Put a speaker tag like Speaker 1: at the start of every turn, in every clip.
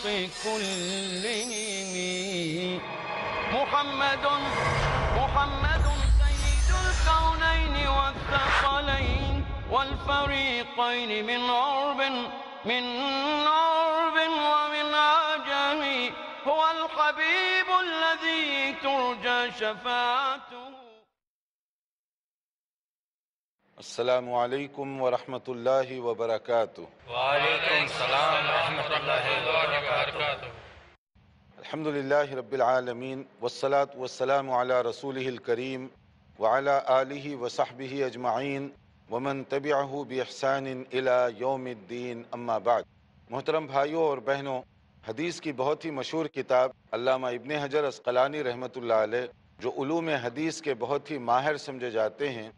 Speaker 1: كلهم محمد سيد الكونين والثقلين والفريقين من عرب ومن عجم، هو الحبيب الذي ترجى شفاعته.
Speaker 2: السلام علیکم ورحمۃ اللہ وبرکاتہ۔
Speaker 3: وعلیکم السلام ورحمۃ اللہ وبرکاتہ۔
Speaker 2: الحمد للہ رب العالمین والصلاة والسلام علی رسولہ الکریم وعلی آلہ وصحبہ اجمعین ومن تبعہ بإحسان الی یوم الدین، اما بعد۔ محترم بھائیوں اور بہنوں، حدیث کی بہت ہی مشہور کتاب علامہ ابن حجر عسقلانی رحمۃ اللہ علیہ، جو علوم حدیث کے بہت ہی ماہر سمجھے جاتے ہیں،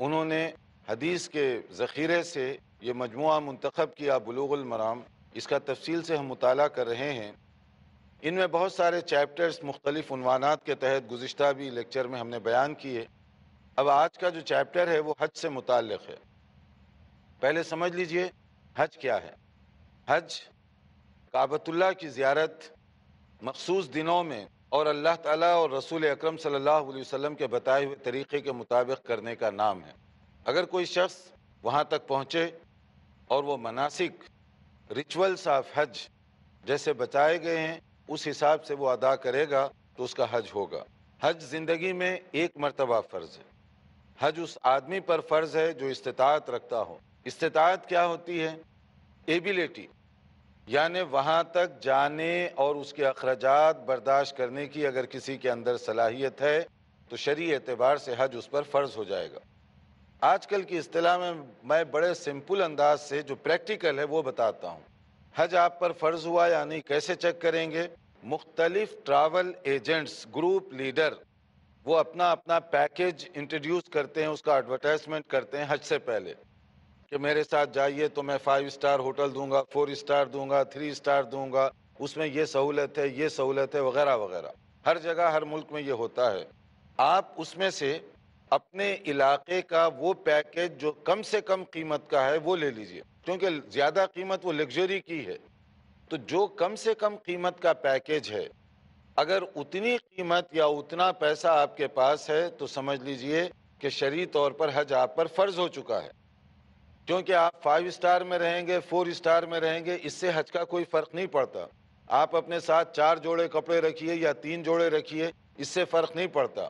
Speaker 2: انہوں نے حدیث کے ذخیرے سے یہ مجموعہ منتخب کیا بلوغ المرام۔ اس کا تفصیل سے ہم مطالعہ کر رہے ہیں۔ ان میں بہت سارے چیپٹرز مختلف عنوانات کے تحت گزشتہ بھی لیکچر میں ہم نے بیان کیے۔ اب آج کا جو چیپٹر ہے وہ حج سے متعلق ہے۔ پہلے سمجھ لیجئے حج کیا ہے۔ حج کعبۃ اللہ کی زیارت مخصوص دنوں میں اور اللہ تعالیٰ اور رسول اکرم صلی اللہ علیہ وسلم کے بتائے ہوئے طریقے کے مطابق کرنے کا نام ہے۔ اگر کوئی شخص وہاں تک پہنچے اور وہ مناسک ریچولز آف حج جیسے بتائے گئے ہیں اس حساب سے وہ ادا کرے گا تو اس کا حج ہوگا۔ حج زندگی میں ایک مرتبہ فرض ہے۔ حج اس آدمی پر فرض ہے جو استطاعت رکھتا ہو۔ استطاعت کیا ہوتی ہے؟ ایبیلٹی، یعنی وہاں تک جانے اور اس کے اخراجات برداشت کرنے کی اگر کسی کے اندر صلاحیت ہے تو شرعی اعتبار سے حج اس پر فرض ہو جائے گا۔ آج کل کی اصطلاح میں بڑے سمپل انداز سے جو پریکٹیکل ہے وہ بتاتا ہوں۔ حج آپ پر فرض ہوا یا نہیں، کیسے چیک کریں گے؟ مختلف ٹریول ایجنٹس، گروپ لیڈر، وہ اپنا پیکیج انٹروڈیوس کرتے ہیں، اس کا ایڈورٹائزمنٹ کرتے ہیں حج سے پہلے کہ میرے ساتھ جائیے تو میں 5 اسٹار ہوٹل دوں گا، 4 اسٹار دوں گا، 3 اسٹار دوں گا، اس میں یہ سہولت ہے، یہ سہولت ہے، وغیرہ وغیرہ۔ ہر جگہ ہر ملک میں یہ ہوتا ہے۔ آپ اس میں سے اپنے علاقے کا وہ پیکیج جو کم سے کم قیمت کا ہے وہ لے لیجئے، کیونکہ زیادہ قیمت وہ لگژری کی ہے۔ تو جو کم سے کم قیمت کا پیکیج ہے، اگر اتنی قیمت یا اتنا پیسہ آپ کے پاس ہے تو سمجھ لیجئے کہ شرعی طور پر حج آپ پر فرض ہو چکا ہے۔ کیونکہ آپ 5 اسٹار میں رہیں گے، 4 اسٹار میں رہیں گے، اس سے حج کا کوئی فرق نہیں پڑتا۔ آپ اپنے ساتھ 4 جوڑے کپڑے رکھیے یا 3 جوڑے رکھیے، اس سے فرق نہیں پڑتا۔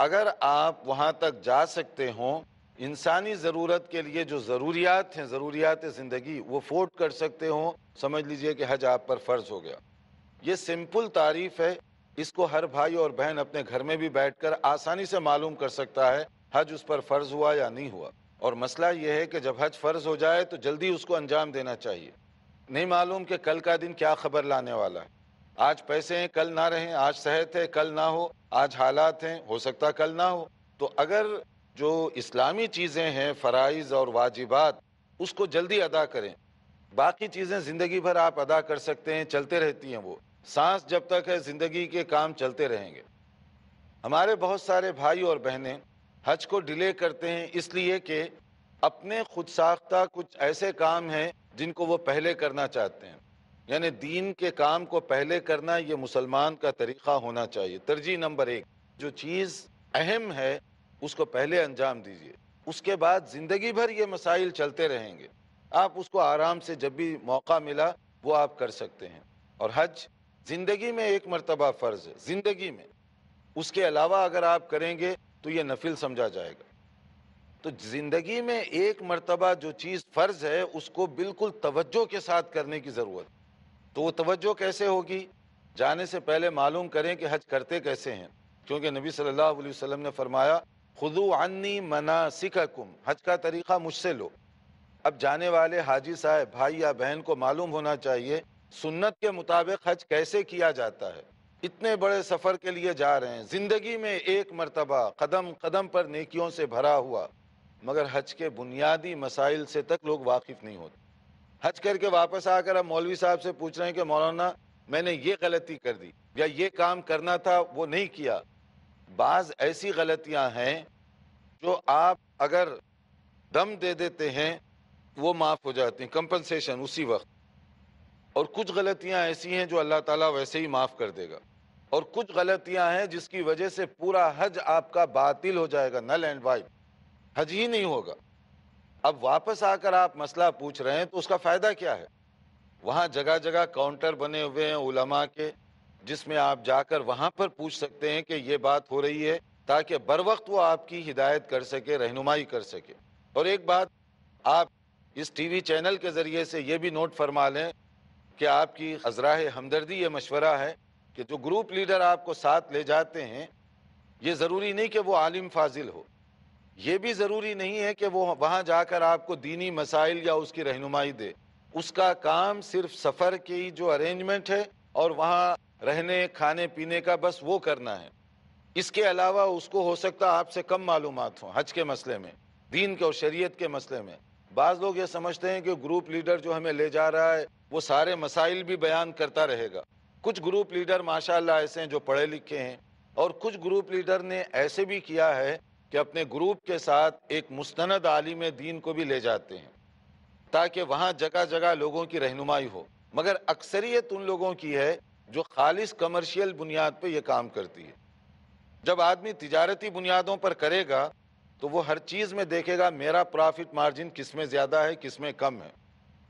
Speaker 2: اگر آپ وہاں تک جا سکتے ہوں، انسانی ضرورت کے لیے جو ضروریات ہیں، ضروریات زندگی، وہ افورڈ کر سکتے ہوں، سمجھ لیجئے کہ حج آپ پر فرض ہو گیا۔ یہ سمپل تعریف ہے، اس کو ہر بھائی اور بہن اپنے گھر میں بھی بیٹھ کر آسانی سے معلوم کر سکتا ہے حج اس پر فرض ہوا یا نہیں ہوا۔ اور مسئلہ یہ ہے کہ جب حج فرض ہو جائے تو جلدی اس کو انجام دینا چاہیے۔ نہیں معلوم کہ کل کا دن کیا خبر لانے والا ہے۔ آج پیسے ہیں کل نہ رہیں، آج صحت ہے کل نہ ہو، آج حالات ہیں ہو سکتا کل نہ ہو۔ تو اگر جو اسلامی چیزیں ہیں، فرائض اور واجبات، اس کو جلدی ادا کریں۔ باقی چیزیں زندگی بھر آپ ادا کر سکتے ہیں، چلتے رہتی ہیں، وہ سانس جب تک ہے زندگی کے کام چلتے رہیں گے۔ ہمارے بہت سارے بھائی اور بہنیں حج کو ڈیلے کرتے ہیں اس لیے کہ اپنے خود ساختہ کچھ ایسے کام ہیں جن کو وہ پہلے کرنا چاہتے ہیں۔ یعنی دین کے کام کو پہلے کرنا یہ مسلمان کا طریقہ ہونا چاہیے۔ ترجیح نمبر 1، جو چیز اہم ہے اس کو پہلے انجام دیجیے، اس کے بعد زندگی بھر یہ مسائل چلتے رہیں گے۔ آپ اس کو آرام سے جب بھی موقع ملا وہ آپ کر سکتے ہیں۔ اور حج زندگی میں ایک مرتبہ فرض ہے، زندگی میں۔ اس کے علاوہ اگر آپ کریں گے تو یہ نفل سمجھا جائے گا۔ تو زندگی میں ایک مرتبہ جو چیز فرض ہے اس کو بالکل توجہ کے ساتھ کرنے کی ضرورت۔ تو وہ توجہ کیسے ہوگی؟ جانے سے پہلے معلوم کریں کہ حج کرتے کیسے ہیں، کیونکہ نبی صلی اللہ علیہ وسلم نے فرمایا خذوا عنی مناسککم، حج کا طریقہ مجھ سے لو۔ اب جانے والے حاجی صاحب، بھائی یا بہن کو معلوم ہونا چاہیے سنت کے مطابق حج کیسے کیا جاتا ہے۔ اتنے بڑے سفر کے لیے جا رہے ہیں، زندگی میں ایک مرتبہ، قدم قدم پر نیکیوں سے بھرا ہوا، مگر حج کے بنیادی مسائل سے تک لوگ واقف نہیں ہوتے۔ حج کر کے واپس آ کر اب مولوی صاحب سے پوچھ رہے ہیں کہ مولانا میں نے یہ غلطی کر دی یا یہ کام کرنا تھا وہ نہیں کیا۔ بعض ایسی غلطیاں ہیں جو آپ اگر دم دے دیتے ہیں وہ معاف ہو جاتی ہیں، کمپنسیشن اسی وقت۔ اور کچھ غلطیاں ایسی ہیں جو اللہ تعالیٰ ویسے ہی معاف کر دے گا، اور کچھ غلطیاں ہیں جس کی وجہ سے پورا حج آپ کا باطل ہو جائے گا، نل اینڈ وائڈ، حج ہی نہیں ہوگا۔ اب واپس آ کر آپ مسئلہ پوچھ رہے ہیں تو اس کا فائدہ کیا ہے؟ وہاں جگہ جگہ کاؤنٹر بنے ہوئے ہیں علماء کے، جس میں آپ جا کر وہاں پر پوچھ سکتے ہیں کہ یہ بات ہو رہی ہے، تاکہ بر وقت وہ آپ کی ہدایت کر سکے، رہنمائی کر سکے۔ اور ایک بات آپ اس ٹی وی چینل کے ذریعے سے یہ بھی نوٹ فرما لیں کہ آپ کی ازراہ ہمدردی یہ مشورہ ہے کہ جو گروپ لیڈر آپ کو ساتھ لے جاتے ہیں، یہ ضروری نہیں کہ وہ عالم فاضل ہو، یہ بھی ضروری نہیں ہے کہ وہ وہاں جا کر آپ کو دینی مسائل یا اس کی رہنمائی دے۔ اس کا کام صرف سفر کی جو ارینجمنٹ ہے اور وہاں رہنے کھانے پینے کا، بس وہ کرنا ہے۔ اس کے علاوہ اس کو ہو سکتا ہے آپ سے کم معلومات ہوں حج کے مسئلے میں، دین کے اور شریعت کے مسئلے میں۔ بعض لوگ یہ سمجھتے ہیں کہ گروپ لیڈر جو ہمیں لے جا رہا ہے وہ سارے مسائل بھی بیان کرتا رہے گا۔ کچھ گروپ لیڈر ماشاءاللہ ایسے ہیں جو پڑھے لکھے ہیں، اور کچھ گروپ لیڈر نے ایسے بھی کیا ہے کہ اپنے گروپ کے ساتھ ایک مستند عالم دین کو بھی لے جاتے ہیں تاکہ وہاں جگہ جگہ لوگوں کی رہنمائی ہو، مگر اکثریت ان لوگوں کی ہے جو خالص کمرشل بنیاد پہ یہ کام کرتی ہے۔ جب آدمی تجارتی بنیادوں پر کرے گا تو وہ ہر چیز میں دیکھے گا میرا پرافٹ مارجن کس میں زیادہ ہے، کس میں کم ہے۔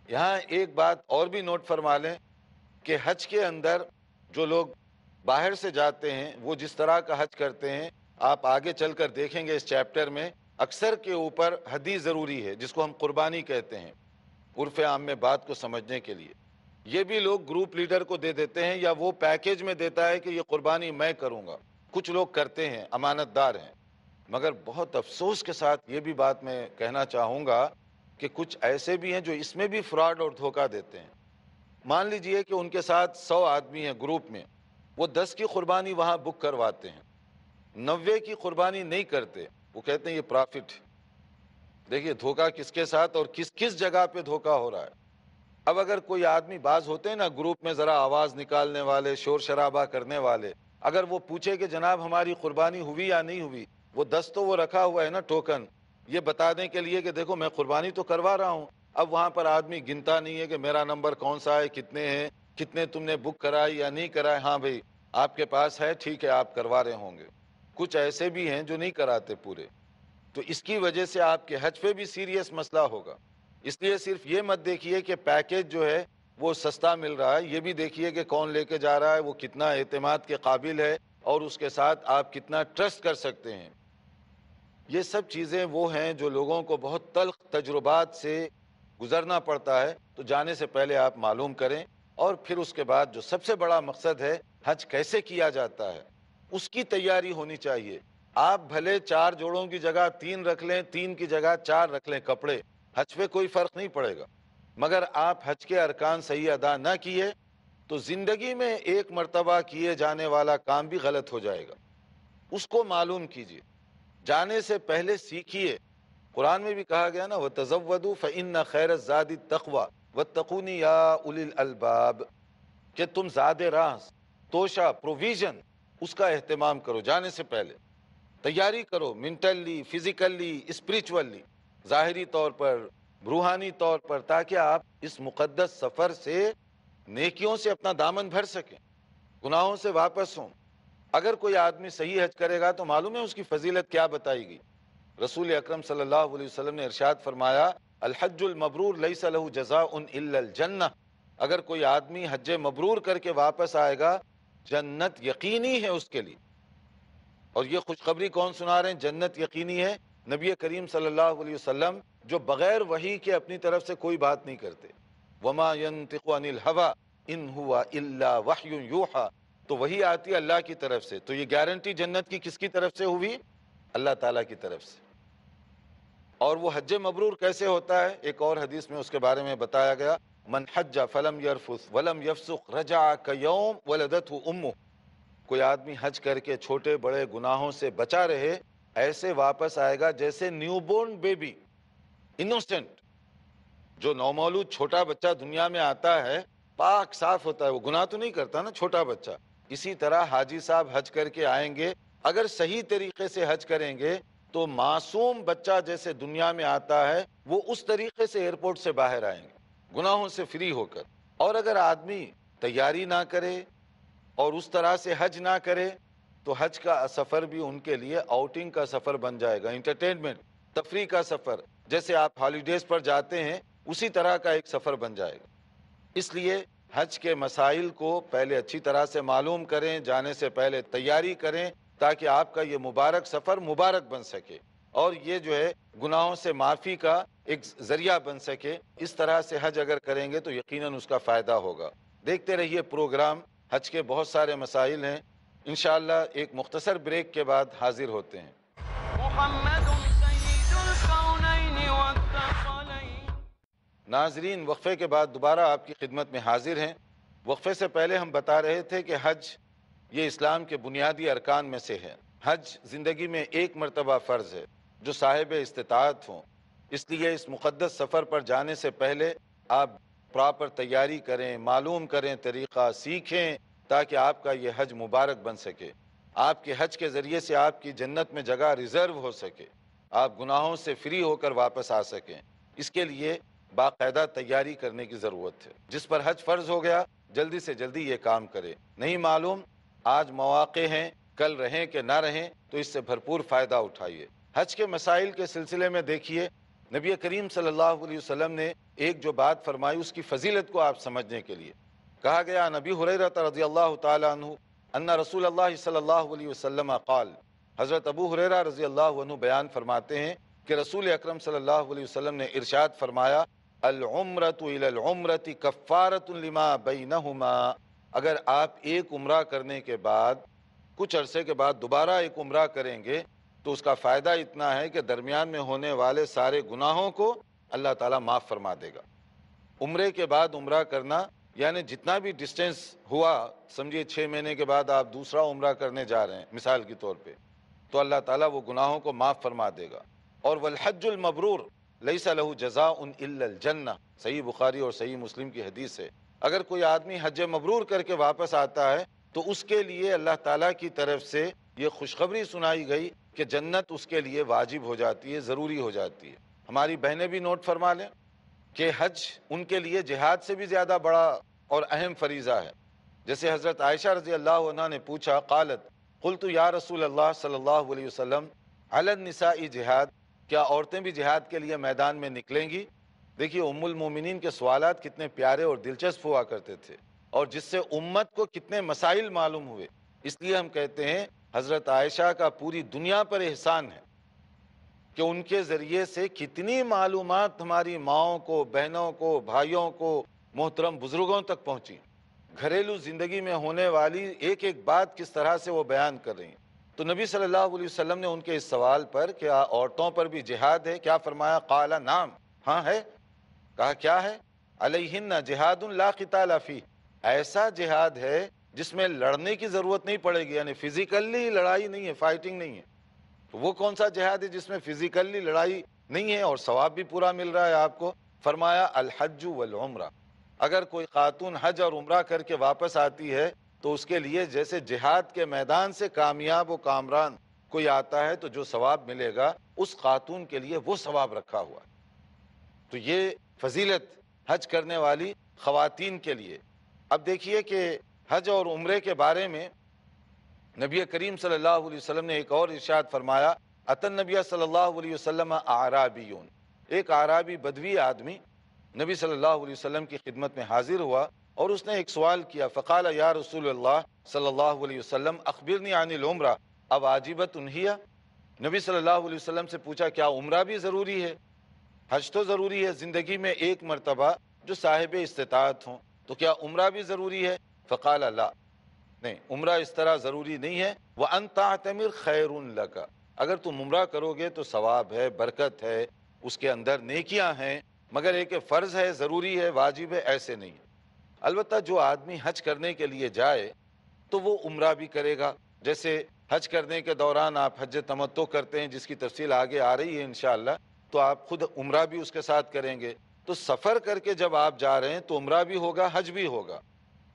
Speaker 2: یہاں ایک بات اور بھی نوٹ فرما لیں کہ حج کے اندر جو لوگ باہر سے جاتے ہیں وہ جس طرح کا حج کرتے ہیں، آپ آگے چل کر دیکھیں گے اس چیپٹر میں، اکثر کے اوپر ہدی ضروری ہے جس کو ہم قربانی کہتے ہیں، عرف عام میں بات کو سمجھنے کے لیے۔ یہ بھی لوگ گروپ لیڈر کو دے دیتے ہیں یا وہ پیکیج میں دیتا ہے کہ یہ قربانی میں کروں گا۔ کچھ لوگ کرتے ہیں، امانت دار ہیں، مگر بہت افسوس کے ساتھ یہ بھی بات میں کہنا چاہوں گا کہ کچھ ایسے بھی ہیں جو اس میں بھی فراڈ اور دھوکہ دیتے ہیں۔ مان لیجئے کہ ان کے ساتھ 100 آدمی ہیں گروپ میں، وہ 10 کی قربانی وہاں بک کرواتے ہیں، 90 کی قربانی نہیں کرتے، وہ کہتے ہیں یہ پرافٹ ہے۔ دیکھیے دھوکہ کس کے ساتھ اور کس کس جگہ پہ دھوکہ ہو رہا ہے۔ اب اگر کوئی آدمی، بعض ہوتے ہیں نا گروپ میں ذرا آواز نکالنے والے، شور شرابہ کرنے والے، اگر وہ پوچھے کہ جناب ہماری قربانی ہوئی یا نہیں ہوئی، وہ 10 تو وہ رکھا ہوا ہے نا ٹوکن، یہ بتانے کے لیے کہ دیکھو میں قربانی تو کروا رہا ہوں۔ اب وہاں پر آدمی گنتا نہیں ہے کہ میرا نمبر کون سا ہے، کتنے ہیں، کتنے تم نے بک کرائی یا نہیں کرائی، ہاں بھئی آپ کے پاس ہے، ٹھیک ہے آپ کروا رہے ہوں گے۔ کچھ ایسے بھی ہیں جو نہیں کراتے پورے، تو اس کی وجہ سے آپ کے حج پہ بھی سیریس مسئلہ ہوگا۔ اس لیے صرف یہ مت دیکھیے کہ پیکیج جو ہے وہ سستا مل رہا ہے، یہ بھی دیکھیے کہ کون لے کے جا رہا ہے، وہ کتنا اعتماد کے قابل ہے اور اس کے ساتھ آپ کتنا ٹرسٹ کر سکتے ہیں۔ یہ سب چیزیں وہ ہیں جو لوگوں کو بہت تلخ تجربات سے گزرنا پڑتا ہے، تو جانے سے پہلے آپ معلوم کریں، اور پھر اس کے بعد جو سب سے بڑا مقصد ہے حج کیسے کیا جاتا ہے اس کی تیاری ہونی چاہیے۔ آپ بھلے 4 جوڑوں کی جگہ 3 رکھ لیں، 3 کی جگہ 4 رکھ لیں کپڑے، حج پہ کوئی فرق نہیں پڑے گا، مگر آپ حج کے ارکان صحیح ادا نہ کیے تو زندگی میں ایک مرتبہ کیے جانے والا کام بھی غلط ہو جائے گا۔ اس کو معلوم کیجیے، جانے سے پہلے سیکھیے۔ قرآن میں بھی کہا گیا نا وَتَزَوَّدُوا فَإِنَّ خَيْرَ الزَّادِ التَّقْوَىٰ وَاتَّقُونِ يَا أُولِي الْأَلْبَابِ، کہ تم زاد راہ، توشہ، پروویژن، اس کا اہتمام کرو، جانے سے پہلے تیاری کرو، مینٹلی، فزیکلی، اسپریچولی، ظاہری طور پر، روحانی طور پر، تاکہ آپ اس مقدس سفر سے نیکیوں سے اپنا دامن بھر سکیں، گناہوں سے واپس ہوں۔ اگر کوئی آدمی صحیح حج کرے گا تو معلوم ہے اس کی فضیلت کیا بتائی گئی۔ رسول اکرم صلی اللہ علیہ وسلم نے ارشاد فرمایا الحج المبرور لیس لہ جزاء الا الجنہ، اگر کوئی آدمی حج مبرور کر کے واپس آئے گا جنت یقینی ہے اس کے لیے۔ اور یہ خوشخبری کون سنا رہے ہیں؟ جنت یقینی ہے نبی کریم صلی اللہ علیہ وسلم، جو بغیر وحی کے اپنی طرف سے کوئی بات نہیں کرتے۔ وما ينطق عن الهوى ان هو الا وحی یوحى، تو وہی آتی ہے اللہ کی طرف سے، تو یہ گارنٹی جنت کی کس کی طرف سے ہوئی؟ اللہ تعالیٰ کی طرف سے۔ اور وہ حج مبرور کیسے ہوتا ہے؟ ایک اور حدیث میں اس کے بارے میں بتایا گیا من حج فلم یرفث ولم یفسق رجع کیوم ولدته امہ، کوئی آدمی حج کر کے چھوٹے بڑے گناہوں سے بچا رہے، ایسے واپس آئے گا جیسے نیو بورن بیبی، انوسنٹ، جو نومولود چھوٹا بچہ دنیا میں آتا ہے پاک صاف ہوتا ہے، وہ گناہ تو نہیں کرتا نا چھوٹا بچہ۔ اسی طرح حاجی صاحب حج کر کے آئیں گے، اگر صحیح طریقے سے حج کریں گے تو معصوم بچہ جیسے دنیا میں آتا ہے وہ اس طریقے سے ایئرپورٹ سے باہر آئیں گے، گناہوں سے فری ہو کر۔ اور اگر آدمی تیاری نہ کرے اور اس طرح سے حج نہ کرے تو حج کا سفر بھی ان کے لیے آؤٹنگ کا سفر بن جائے گا، انٹرٹینمنٹ، تفریح کا سفر، جیسے آپ ہالیڈیز پر جاتے ہیں اسی طرح کا ایک سفر بن جائے گا۔ اس لیے حج کے مسائل کو پہلے اچھی طرح سے معلوم کریں، جانے سے پہلے تیاری کریں تاکہ آپ کا یہ مبارک سفر مبارک بن سکے اور یہ جو ہے گناہوں سے معافی کا ایک ذریعہ بن سکے۔ اس طرح سے حج اگر کریں گے تو یقیناً اس کا فائدہ ہوگا۔ دیکھتے رہیے پروگرام، حج کے بہت سارے مسائل ہیں، انشاءاللہ ایک مختصر بریک کے بعد حاضر ہوتے ہیں۔
Speaker 1: محمد سید الکونین والثقلین۔
Speaker 2: ناظرین، وقفے کے بعد دوبارہ آپ کی خدمت میں حاضر ہیں۔ وقفے سے پہلے ہم بتا رہے تھے کہ حج یہ اسلام کے بنیادی ارکان میں سے ہے۔ حج زندگی میں ایک مرتبہ فرض ہے جو صاحب استطاعت ہوں، اس لیے اس مقدس سفر پر جانے سے پہلے آپ پراپر تیاری کریں، معلوم کریں، طریقہ سیکھیں تاکہ آپ کا یہ حج مبارک بن سکے۔ آپ کے حج کے ذریعے سے آپ کی جنت میں جگہ ریزرو ہو سکے، آپ گناہوں سے فری ہو کر واپس آ سکیں۔ اس کے لیے باقاعدہ تیاری کرنے کی ضرورت ہے۔ جس پر حج فرض ہو گیا جلدی سے جلدی یہ کام کرے۔ نہیں معلوم آج مواقع ہیں، کل رہیں کہ نہ رہیں، تو اس سے بھرپور فائدہ اٹھائیے۔ حج کے مسائل کے سلسلے میں دیکھیے، نبی کریم صلی اللہ علیہ وسلم نے ایک جو بات فرمائی اس کی فضیلت کو آپ سمجھنے کے لیے کہا گیا، نبی ہریرہ رضی اللہ تعالیٰ عنہ ان رسول اللہ صلی اللہ علیہ وسلم قال، حضرت ابو ہریرہ رضی اللہ عنہ بیان فرماتے ہیں کہ رسول اکرم صلی اللہ علیہ وسلم نے ارشاد فرمایا، العمرۃ الی العمرۃ کفارۃ لما بینہما، اگر آپ ایک عمرہ کرنے کے بعد کچھ عرصے کے بعد دوبارہ ایک عمرہ کریں گے تو اس کا فائدہ اتنا ہے کہ درمیان میں ہونے والے سارے گناہوں کو اللہ تعالیٰ معاف فرما دے گا۔ عمرے کے بعد عمرہ کرنا یعنی جتنا بھی ڈسٹینس ہوا، سمجھیے 6 مہینے کے بعد آپ دوسرا عمرہ کرنے جا رہے ہیں مثال کے طور پہ، تو اللہ تعالیٰ وہ گناہوں کو معاف فرما دے گا۔ اور والحج المبرور لیس لہ جزاء الا الجنہ، صحیح بخاری اور صحیح مسلم کی حدیث ہے، اگر کوئی آدمی حج مبرور کر کے واپس آتا ہے تو اس کے لیے اللہ تعالیٰ کی طرف سے یہ خوشخبری سنائی گئی کہ جنت اس کے لیے واجب ہو جاتی ہے، ضروری ہو جاتی ہے۔ ہماری بہنیں بھی نوٹ فرما لیں کہ حج ان کے لیے جہاد سے بھی زیادہ بڑا اور اہم فریضہ ہے۔ جیسے حضرت عائشہ رضی اللہ عنہ نے پوچھا، قالت قلت یا رسول اللہ صلی اللہ علیہ وسلم علی النساء جہاد، کیا عورتیں بھی جہاد کے لیے میدان میں نکلیں گی؟ دیکھیے ام المومنین کے سوالات کتنے پیارے اور دلچسپ ہوا کرتے تھے اور جس سے امت کو کتنے مسائل معلوم ہوئے۔ اس لیے ہم کہتے ہیں حضرت عائشہ کا پوری دنیا پر احسان ہے کہ ان کے ذریعے سے کتنی معلومات ہماری ماؤں کو، بہنوں کو، بھائیوں کو، محترم بزرگوں تک پہنچی۔ گھریلو زندگی میں ہونے والی ایک ایک بات کس طرح سے وہ بیان کر رہی ہیں۔ تو نبی صلی اللہ علیہ وسلم نے ان کے اس سوال پر کہ عورتوں پر بھی جہاد ہے، کیا فرمایا؟ قال نعم، ہاں ہے۔ کہا کیا ہے؟ علیہن جہاد لا قتال فیہ، ایسا جہاد ہے جس میں لڑنے کی ضرورت نہیں پڑے گی، یعنی فزیکلی لڑائی نہیں ہے، فائٹنگ نہیں ہے۔ تو وہ کون سا جہاد ہے جس میں فزیکلی لڑائی نہیں ہے اور ثواب بھی پورا مل رہا ہے آپ کو؟ فرمایا الحج والعمرہ، اگر کوئی خاتون حج اور عمرہ کر کے واپس آتی ہے تو اس کے لیے جیسے جہاد کے میدان سے کامیاب و کامران کوئی آتا ہے تو جو ثواب ملے گا اس خاتون کے لیے وہ ثواب رکھا ہوا ہے۔ تو یہ فضیلت حج کرنے والی خواتین کے لیے۔ اب دیکھیے کہ حج اور عمرے کے بارے میں نبی کریم صلی اللہ علیہ وسلم نے ایک اور ارشاد فرمایا، اتى النبی صلی اللہ علیہ وسلم اعرابیون، ایک اعرابی بدوی آدمی نبی صلی اللہ علیہ وسلم کی خدمت میں حاضر ہوا اور اس نے ایک سوال کیا، فقال یا رسول اللہ صلی اللہ علیہ وسلم اخبرنی عن العمرہ اواجبۃ ہی؟ نبی صلی اللہ علیہ وسلم سے پوچھا کیا عمرہ بھی ضروری ہے؟ حج تو ضروری ہے زندگی میں ایک مرتبہ جو صاحب استطاعت ہوں، تو کیا عمرہ بھی ضروری ہے؟ فقال لا، نہیں، عمرہ اس طرح ضروری نہیں ہے۔ وَأَن تَعْتَمِرْ خَيْرٌ لَكَ، اگر تم عمرہ کرو گے تو ثواب ہے، برکت ہے، اس کے اندر نیکیاں ہیں، مگر ایک فرض ہے، ضروری ہے، واجب ہے، ایسے نہیں۔ البتہ جو آدمی حج کرنے کے لیے جائے تو وہ عمرہ بھی کرے گا، جیسے حج کرنے کے دوران آپ حج تمتع کرتے ہیں جس کی تفصیل آگے آ رہی ہے انشاءاللہ، تو آپ خود عمرہ بھی اس کے ساتھ کریں گے۔ تو سفر کر کے جب آپ جا رہے ہیں تو عمرہ بھی ہوگا، حج بھی ہوگا،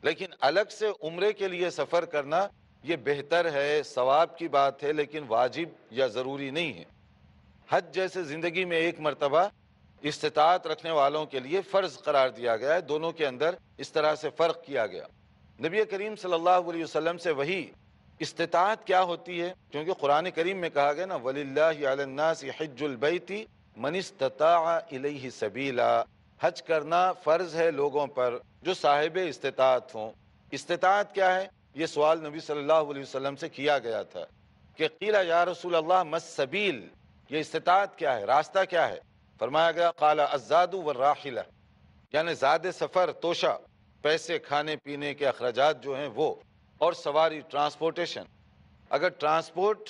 Speaker 2: لیکن الگ سے عمرے کے لیے سفر کرنا یہ بہتر ہے، ثواب کی بات ہے، لیکن واجب یا ضروری نہیں ہے۔ حج جیسے زندگی میں ایک مرتبہ استطاعت رکھنے والوں کے لیے فرض قرار دیا گیا ہے، دونوں کے اندر اس طرح سے فرق کیا گیا۔ نبی کریم صلی اللہ علیہ وسلم سے وہی استطاعت کیا ہوتی ہے، کیونکہ قرآن کریم میں کہا گیا نا وَلِلَّهِ عَلَى النَّاسِ حِجُّ الْبَيْتِ مَنِ اسْتَطَاعَ إِلَيْهِ سَبِيلًا، حج کرنا فرض ہے لوگوں پر جو صاحب استطاعت ہوں۔ استطاعت کیا ہے؟ یہ سوال نبی صلی اللہ علیہ وسلم سے کیا گیا تھا کہ قیل یا رسول اللہ ما السبیل، یہ استطاعت کیا ہے، راستہ کیا ہے؟ فرمایا گیا قال الزاد والراحلہ، یعنی زاد سفر، توشہ، پیسے، کھانے پینے کے اخراجات جو ہیں وہ، اور سواری، ٹرانسپورٹیشن۔ اگر ٹرانسپورٹ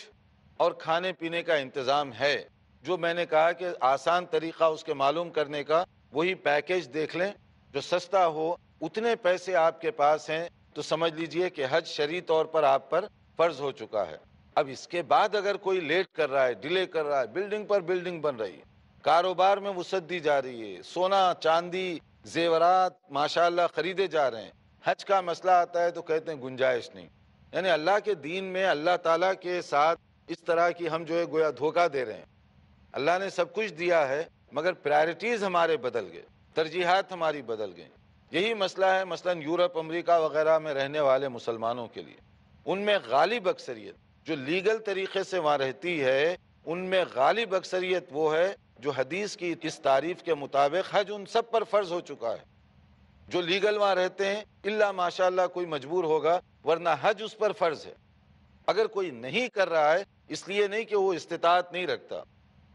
Speaker 2: اور کھانے پینے کا انتظام ہے، جو میں نے کہا کہ آسان طریقہ اس کے معلوم کرنے کا وہی پیکیج دیکھ لیں جو سستا ہو، اتنے پیسے آپ کے پاس ہیں تو سمجھ لیجئے کہ حج شرعی طور پر آپ پر فرض ہو چکا ہے۔ اب اس کے بعد اگر کوئی لیٹ کر رہا ہے، ڈیلے کر رہا ہے، بلڈنگ پر بلڈنگ بن رہی ہے، کاروبار میں وسعت دی جا رہی ہے، سونا چاندی زیورات ماشاءاللہ خریدے جا رہے ہیں، حج کا مسئلہ آتا ہے تو کہتے ہیں گنجائش نہیں۔ یعنی اللہ کے دین میں اللہ تعالیٰ کے ساتھ اس طرح کی ہم جو ہے گویا دھوکہ دے رہے ہیں۔ اللہ نے سب کچھ دیا ہے مگر پرائرٹیز ہمارے بدل گئے، ترجیحات ہماری بدل گئیں۔ یہی مسئلہ ہے مثلا یورپ، امریکہ وغیرہ میں رہنے والے مسلمانوں کے لیے۔ ان میں غالب اکثریت جو لیگل طریقے سے وہاں رہتی ہے، ان میں غالب اکثریت وہ ہے جو حدیث کی اس تعریف کے مطابق حج ان سب پر فرض ہو چکا ہے۔ جو لیگل وہاں رہتے ہیں الا ماشاءاللہ کوئی مجبور ہوگا، ورنہ حج اس پر فرض ہے۔ اگر کوئی نہیں کر رہا ہے، اس لیے نہیں کہ وہ استطاعت نہیں رکھتا،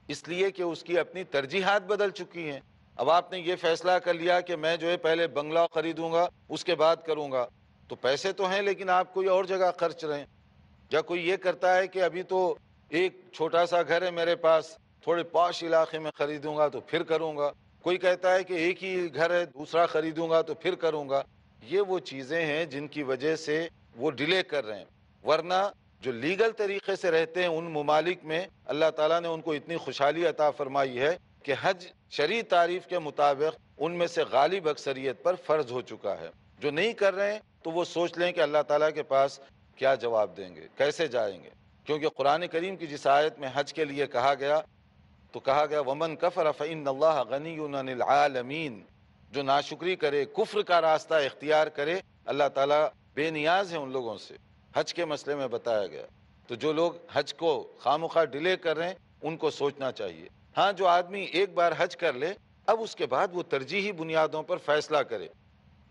Speaker 2: اس لیے کہ اس کی اپنی ترجیحات بدل چکی ہیں۔ اب آپ نے یہ فیصلہ کر لیا کہ میں جو ہے پہلے بنگلہ خریدوں گا اس کے بعد کروں گا، تو پیسے تو ہیں لیکن آپ کوئی اور جگہ خرچ رہے ہیں۔ یا کوئی یہ کرتا ہے کہ ابھی تو ایک چھوٹا سا گھر ہے میرے پاس، تھوڑے پاش علاقے میں خریدوں گا تو پھر کروں گا۔ کوئی کہتا ہے کہ ایک ہی گھر ہے، دوسرا خریدوں گا تو پھر کروں گا۔ یہ وہ چیزیں ہیں جن کی وجہ سے وہ ڈیلے کر رہے ہیں، ورنہ جو لیگل طریقے سے رہتے ہیں ان ممالک میں اللہ تعالیٰ نے ان کو اتنی خوشحالی عطا فرمائی ہے کہ حج شرعی تعریف کے مطابق ان میں سے غالب اکثریت پر فرض ہو چکا ہے۔ جو نہیں کر رہے ہیں تو وہ سوچ لیں کہ اللہ تعالیٰ کے پاس کیا جواب دیں گے، کیسے جائیں گے، کیونکہ قرآن کریم کی جس آیت میں حج کے لیے کہا گیا تو کہا گیا وَمَن كَفَرَ فَإِنَّ اللَّهَ غَنِيٌّ عَنِ الْعَالَمِينَ، جو ناشکری کرے، کفر کا راستہ اختیار کرے، اللہ تعالیٰ بے نیاز ہے ان لوگوں سے۔ حج کے مسئلے میں بتایا گیا۔ تو جو لوگ حج کو خواہ ڈیلے کر رہے ہیں ان کو سوچنا چاہیے۔ ہاں، جو آدمی ایک بار حج کر لے، اب اس کے بعد وہ ترجیحی بنیادوں پر فیصلہ کرے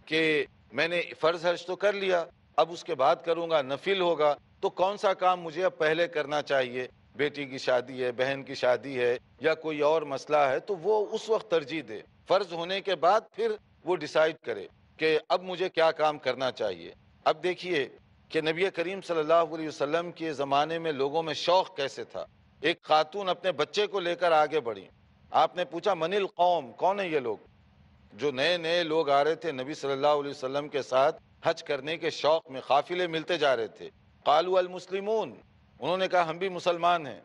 Speaker 2: کہ میں نے فرض حج تو کر لیا، اب اس کے بعد کروں گا، نفل ہوگا، تو کون سا کام مجھے اب پہلے کرنا چاہیے؟ بیٹی کی شادی ہے، بہن کی شادی ہے، یا کوئی اور مسئلہ ہے تو وہ اس وقت ترجیح دے۔ فرض ہونے کے بعد پھر وہ ڈیسائیڈ کرے کہ اب مجھے کیا کام کرنا چاہیے۔ اب دیکھیے کہ نبی کریم صلی اللہ علیہ وسلم کے زمانے میں لوگوں میں شوق کیسے تھا۔ ایک خاتون اپنے بچے کو لے کر آگے بڑھی، آپ نے پوچھا من القوم، کون ہیں یہ لوگ؟ جو نئے نئے لوگ آ رہے تھے نبی صلی اللہ علیہ وسلم کے ساتھ حج کرنے کے شوق میں، قافلے ملتے جا رہے تھے۔ قالوا المسلمون، انہوں نے کہا ہم بھی مسلمان ہیں۔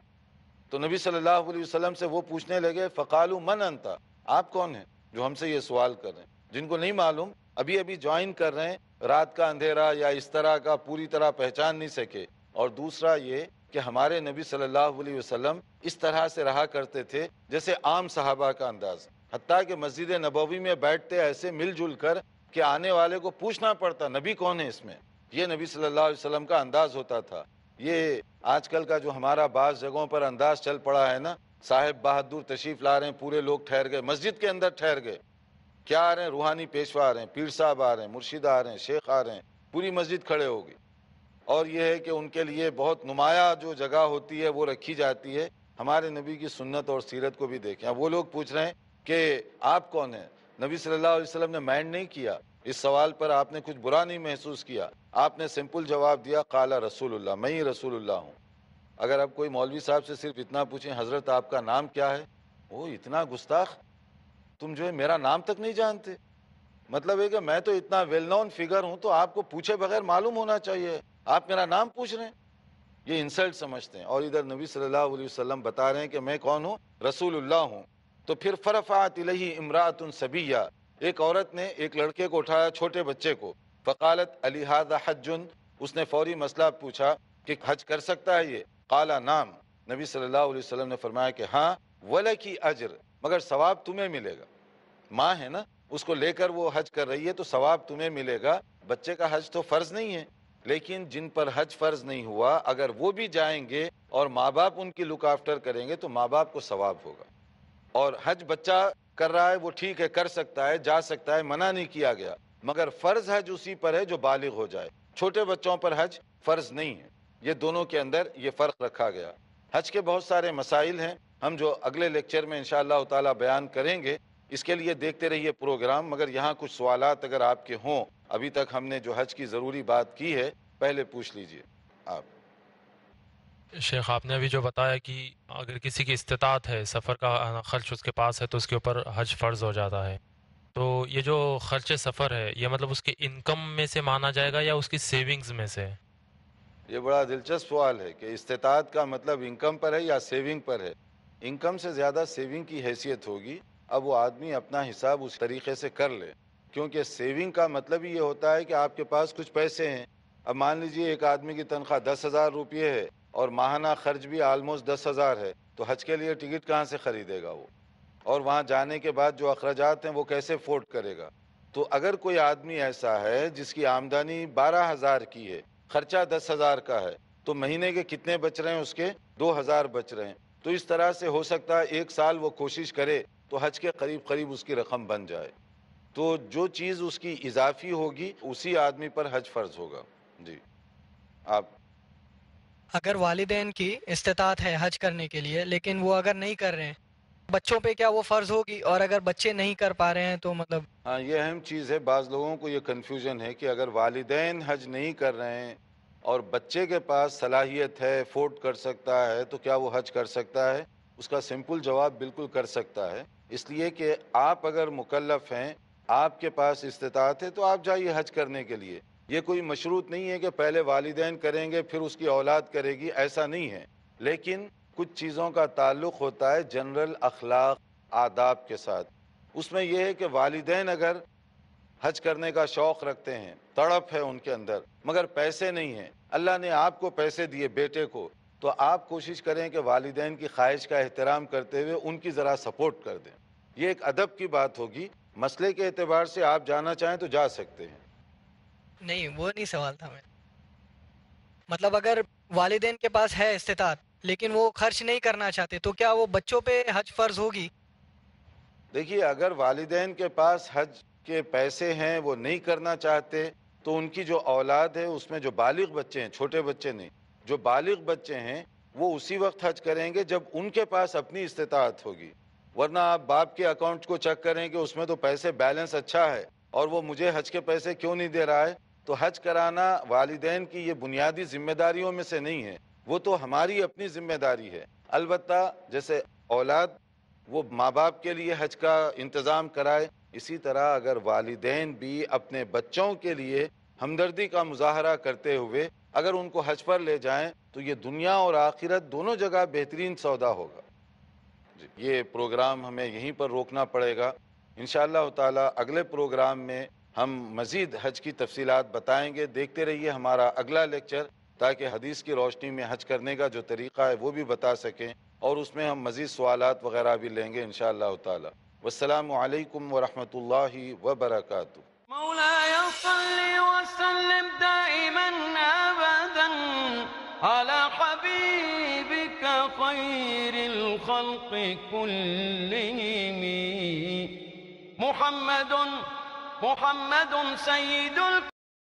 Speaker 2: تو نبی صلی اللہ علیہ وسلم سے وہ پوچھنے لگے فقالوا من انت، آپ کون ہیں جو ہم سے یہ سوال کر رہے ہیں؟ جن کو نہیں معلوم، ابھی جوائن کر رہے ہیں، رات کا اندھیرا یا اس طرح کا پوری طرح پہچان نہیں سکے۔ اور دوسرا یہ کہ ہمارے نبی صلی اللہ علیہ وسلم اس طرح سے رہا کرتے تھے جیسے عام صحابہ کا انداز، حتیٰ کہ مسجد نبوی میں بیٹھتے ایسے مل جل کر کہ آنے والے کو پوچھنا پڑتا نبی کون ہے اس میں۔ یہ نبی صلی اللہ علیہ وسلم کا انداز ہوتا تھا۔ یہ آج کل کا جو ہمارا بعض جگہوں پر انداز چل پڑا ہے نا، صاحب بہادر تشریف لا رہے ہیں، پورے لوگ ٹھہر گئے، مسجد کے اندر ٹھہر گئے، کیا آ رہے ہیں؟ روحانی پیشوا آ رہے ہیں، پیر صاحب آ رہے ہیں، مرشد آ رہے ہیں، شیخ آ رہے ہیں، پوری مسجد کھڑے ہوگی۔ اور یہ ہے کہ ان کے لیے بہت نمایاں جو جگہ ہوتی ہے وہ رکھی جاتی ہے۔ ہمارے نبی کی سنت اور سیرت کو بھی دیکھیں۔ اب وہ لوگ پوچھ رہے ہیں کہ آپ کون ہیں؟ نبی صلی اللہ علیہ وسلم نے مائنڈ نہیں کیا، اس سوال پر آپ نے کچھ برا نہیں محسوس کیا، آپ نے سمپل جواب دیا قال رسول اللہ، میں ہی رسول اللہ ہوں۔ اگر اب کوئی مولوی صاحب سے صرف اتنا پوچھیں حضرت آپ کا نام کیا ہے، وہ اتنا گستاخ، تم جو ہے میرا نام تک نہیں جانتے۔ مطلب ہے کہ میں تو اتنا ویل نون فگر ہوں تو آپ کو پوچھے بغیر معلوم ہونا چاہیے، آپ میرا نام پوچھ رہے ہیں، یہ انسلٹ سمجھتے ہیں۔ اور ادھر نبی صلی اللہ علیہ وسلم بتا رہے ہیں کہ میں کون ہوں؟ رسول اللہ ہوں۔ تو پھر فرفعت الیہ امرأۃ صبیہ، ایک عورت نے ایک لڑکے کو اٹھایا، چھوٹے بچے کو، فقالت علی ھذا حج، اس نے فوری مسئلہ پوچھا کہ حج کر سکتا ہے یہ؟ قال نعم، نبی صلی اللہ علیہ وسلم نے فرمایا کہ ہاں، ولکی اجر، مگر ثواب تمہیں ملے گا. ماں ہے نا, اس کو لے کر وہ حج کر رہی ہے تو ثواب تمہیں ملے گا. بچے کا حج تو فرض نہیں ہے, لیکن جن پر حج فرض نہیں ہوا اگر وہ بھی جائیں گے اور ماں باپ ان کی لک آفٹر کریں گے تو ماں باپ کو ثواب ہوگا. اور حج بچہ کر رہا ہے وہ ٹھیک ہے, کر سکتا ہے, جا سکتا ہے, منع نہیں کیا گیا, مگر فرض حج اسی پر ہے جو بالغ ہو جائے. چھوٹے بچوں پر حج فرض نہیں ہے. یہ دونوں کے اندر یہ فرق رکھا گیا. حج کے بہت سارے مسائل ہیں, ہم جو اگلے لیکچر میں انشاءاللہ تعالی بیان کریں گے. اس کے لیے دیکھتے رہیے پروگرام. مگر یہاں کچھ سوالات اگر آپ کے ہوں, ابھی تک ہم نے جو حج کی ضروری بات کی ہے پہلے پوچھ لیجئے آپ.
Speaker 4: شیخ آپ نے ابھی جو بتایا کہ اگر کسی کی استطاعت ہے, سفر کا خرچ اس کے پاس ہے تو اس کے اوپر حج فرض ہو جاتا ہے, تو یہ جو خرچ سفر ہے یہ مطلب اس کے انکم میں سے مانا جائے گا یا اس کی سیونگز میں سے؟
Speaker 2: یہ بڑا دلچسپ سوال ہے کہ استطاعت کا مطلب انکم پر ہے یا سیونگ پر ہے. انکم سے زیادہ سیونگ کی حیثیت ہوگی. اب وہ آدمی اپنا حساب اس طریقے سے کر لے, کیونکہ سیونگ کا مطلب ہی یہ ہوتا ہے کہ آپ کے پاس کچھ پیسے ہیں. اب مان لیجئے ایک آدمی کی تنخواہ 10,000 روپے ہے اور ماہانہ خرچ بھی آلموسٹ 10,000 ہے, تو حج کے لیے ٹکٹ کہاں سے خریدے گا وہ, اور وہاں جانے کے بعد جو اخراجات ہیں وہ کیسے افورڈ کرے گا. تو اگر کوئی آدمی ایسا ہے جس کی آمدنی 12,000 کی ہے, خرچہ 10,000 کا ہے, تو مہینے کے کتنے بچ رہے ہیں, اس کے 2,000 بچ رہے ہیں. تو اس طرح سے ہو سکتا ہے ایک سال وہ کوشش کرے تو حج کے قریب قریب اس کی رقم بن جائے. تو جو چیز اس کی اضافی ہوگی اسی آدمی پر حج فرض ہوگا. جی آپ.
Speaker 5: اگر والدین کی استطاعت ہے حج کرنے کے لیے لیکن وہ اگر نہیں کر رہے ہیں, بچوں پہ کیا وہ فرض ہوگی؟ اور اگر بچے نہیں کر پا رہے ہیں تو مطلب
Speaker 2: ہاں, یہ اہم چیز ہے. بعض لوگوں کو یہ کنفیوژن ہے کہ اگر والدین حج نہیں کر رہے ہیں اور بچے کے پاس صلاحیت ہے, افورڈ کر سکتا ہے, تو کیا وہ حج کر سکتا ہے؟ اس کا سمپل جواب بالکل کر سکتا ہے. اس لیے کہ آپ اگر مکلف ہیں, آپ کے پاس استطاعت ہے, تو آپ جائیے حج کرنے کے لیے. یہ کوئی مشروط نہیں ہے کہ پہلے والدین کریں گے پھر اس کی اولاد کرے گی, ایسا نہیں ہے. لیکن کچھ چیزوں کا تعلق ہوتا ہے جنرل اخلاق آداب کے ساتھ. اس میں یہ ہے کہ والدین اگر حج کرنے کا شوق رکھتے ہیں, تڑپ ہے ان کے اندر, مگر پیسے نہیں ہیں, اللہ نے آپ کو پیسے دیے بیٹے کو, تو آپ کوشش کریں کہ والدین کی خواہش کا احترام کرتے ہوئے ان کی ذرا سپورٹ کر دیں. یہ ایک ادب کی بات ہوگی. مسئلے کے اعتبار سے آپ جانا چاہیں تو جا سکتے ہیں.
Speaker 5: نہیں, وہ نہیں سوال تھا میں. مطلب اگر والدین کے پاس ہے استطاعت لیکن وہ خرچ نہیں کرنا چاہتے تو کیا وہ بچوں پہ حج فرض ہوگی؟
Speaker 2: دیکھیے, اگر والدین کے پاس حج کے پیسے ہیں, وہ نہیں کرنا چاہتے, تو ان کی جو اولاد ہے اس میں جو بالغ بچے ہیں, چھوٹے بچے نہیں, جو بالغ بچے ہیں وہ اسی وقت حج کریں گے جب ان کے پاس اپنی استطاعت ہوگی. ورنہ آپ باپ کے اکاؤنٹ کو چیک کریں کہ اس میں تو پیسے بیلنس اچھا ہے اور وہ مجھے حج کے پیسے کیوں نہیں دے رہا ہے. تو حج کرانا والدین کی یہ بنیادی ذمہ داریوں میں سے نہیں ہے, وہ تو ہماری اپنی ذمہ داری ہے. البتہ جیسے اولاد وہ ماں باپ کے لیے حج کا انتظام کرائے, اسی طرح اگر والدین بھی اپنے بچوں کے لیے ہمدردی کا مظاہرہ کرتے ہوئے اگر ان کو حج پر لے جائیں تو یہ دنیا اور آخرت دونوں جگہ بہترین سودا ہوگا. یہ پروگرام ہمیں یہیں پر روکنا پڑے گا. انشاءاللہ تعالی اگلے پروگرام میں ہم مزید حج کی تفصیلات بتائیں گے. دیکھتے رہیے ہمارا اگلا لیکچر, تاکہ حدیث کی روشنی میں حج کرنے کا جو طریقہ ہے وہ بھی بتا سکیں, اور اس میں ہم مزید سوالات وغیرہ بھی لیں گے انشاءاللہ تعالی. والسلام علیکم ورحمۃ اللہ وبرکاتہ.
Speaker 1: مولاي صل وسلم دائما أبدا على حبيبك خير الخلق كلهم محمد سيد